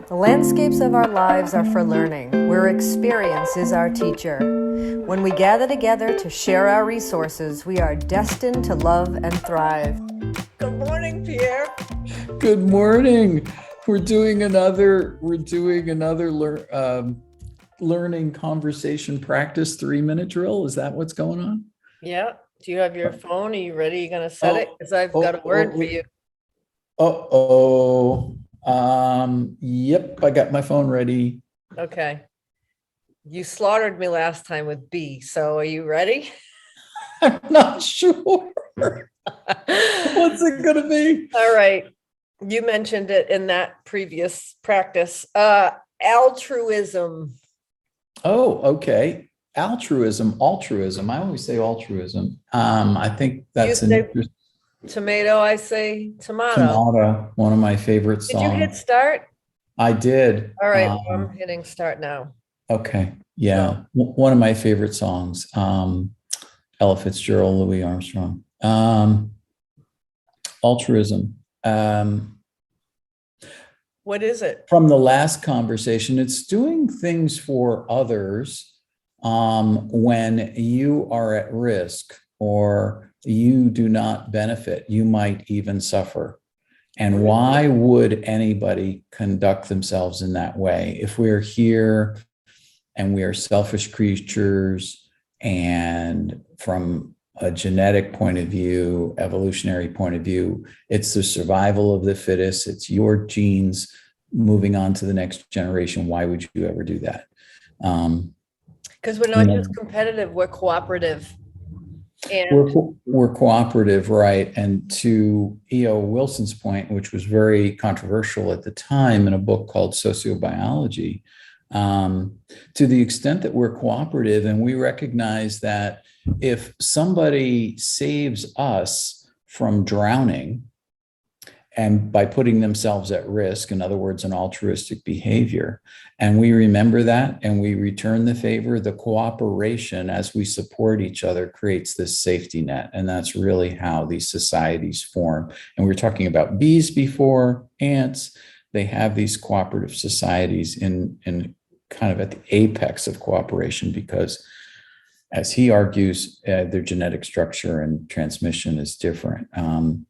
The landscapes of our lives are for learning, where experience is our teacher. When we gather together to share our resources, we are destined to love and thrive. Good morning, Pierre. Good morning. We're doing another learning conversation practice 3-minute drill. Is that what's going on? Yeah. Do you have your phone? Are you ready? You gonna set it? Because I've got a word for you. Yep, I got my phone ready. Okay. You slaughtered me last time with B, so are you ready? I'm not sure. What's it gonna be? All right. You mentioned it in that previous practice. Altruism. Oh, okay. Altruism. I always say altruism. I think that's You an say interesting tomato, I say tomato. tomato, one of my favorite Did you hit songs. start? I did. All right, I'm hitting start now. Okay. Yeah. One of my favorite songs. Ella Fitzgerald, Louis Armstrong. Altruism. What is it? From the last conversation, it's doing things for others when you are at risk or you do not benefit. You might even suffer. And why would anybody conduct themselves in that way? If we're here and we are selfish creatures, and from a genetic point of view, evolutionary point of view, it's the survival of the fittest. It's your genes moving on to the next generation. Why would you ever do that? Because we're not just competitive, we're cooperative. And we're cooperative, right? And to E.O. Wilson's point, which was very controversial at the time in a book called Sociobiology, to the extent that we're cooperative and we recognize that if somebody saves us from drowning and by putting themselves at risk, in other words, an altruistic behavior, and we remember that and we return the favor, the cooperation as we support each other creates this safety net. And that's really how these societies form. And we were talking about bees before, ants. They have these cooperative societies in kind of at the apex of cooperation because, as he argues, their genetic structure and transmission is different.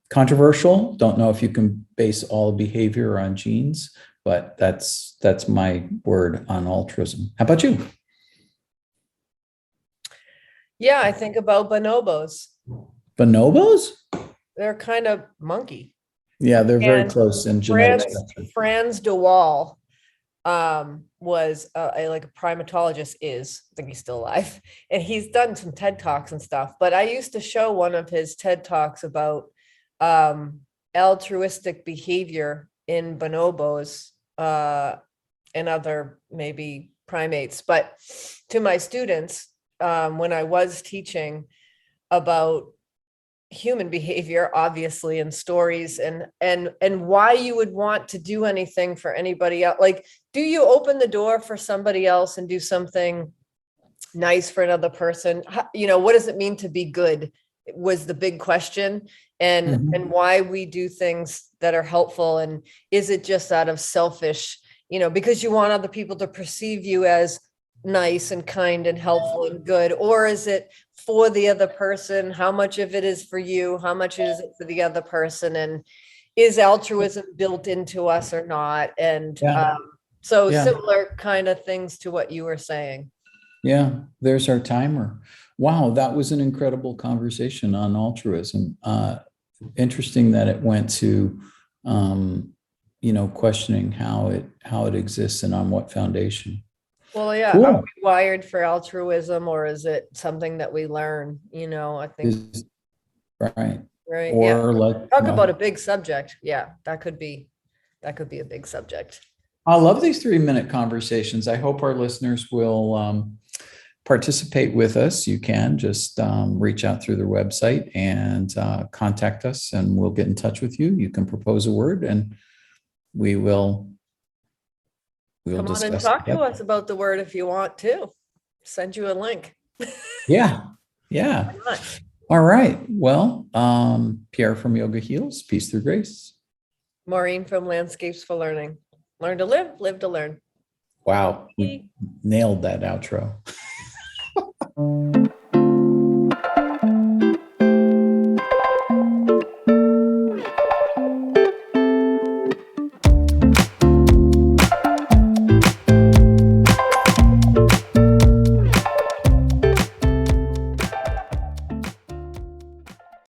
Controversial. Don't know if you can base all behavior on genes, but that's my word on altruism. How about you? Yeah, I think about bonobos. Bonobos? They're kind of monkey. Yeah, they're very close in genetic structure. Franz de Waal was like a primatologist, I think he's still alive, and he's done some TED Talks and stuff, but I used to show one of his TED Talks about altruistic behavior in bonobos and other maybe primates, but to my students when I was teaching about human behavior, obviously, in stories and why you would want to do anything for anybody else. Like, do you open the door for somebody else and do something nice for another person? What does it mean to be good was the big question, and why we do things that are helpful. And is it just out of selfish, because you want other people to perceive you as nice and kind and helpful and good, or is it for the other person? How much of it is for you? How much is it for the other person? And is altruism built into us or not? And similar kind of things to what you were saying. Yeah, there's our timer. Wow, that was an incredible conversation on altruism. Interesting that it went to questioning how it exists and on what foundation. Well, yeah. Cool. Are we wired for altruism, or is it something that we learn? I think. Right. Or talk about a big subject. Yeah, that could be a big subject. I love these 3-minute conversations. I hope our listeners will participate with us. You can just reach out through their website and contact us, and we'll get in touch with you. You can propose a word, and we'll come on and talk to us about the word if you want to. Send you a link. Yeah. All right. Well, Pierre from Yoga Heals, Peace Through Grace. Maureen from Landscapes for Learning. Learn to live, live to learn. Wow, we nailed that outro.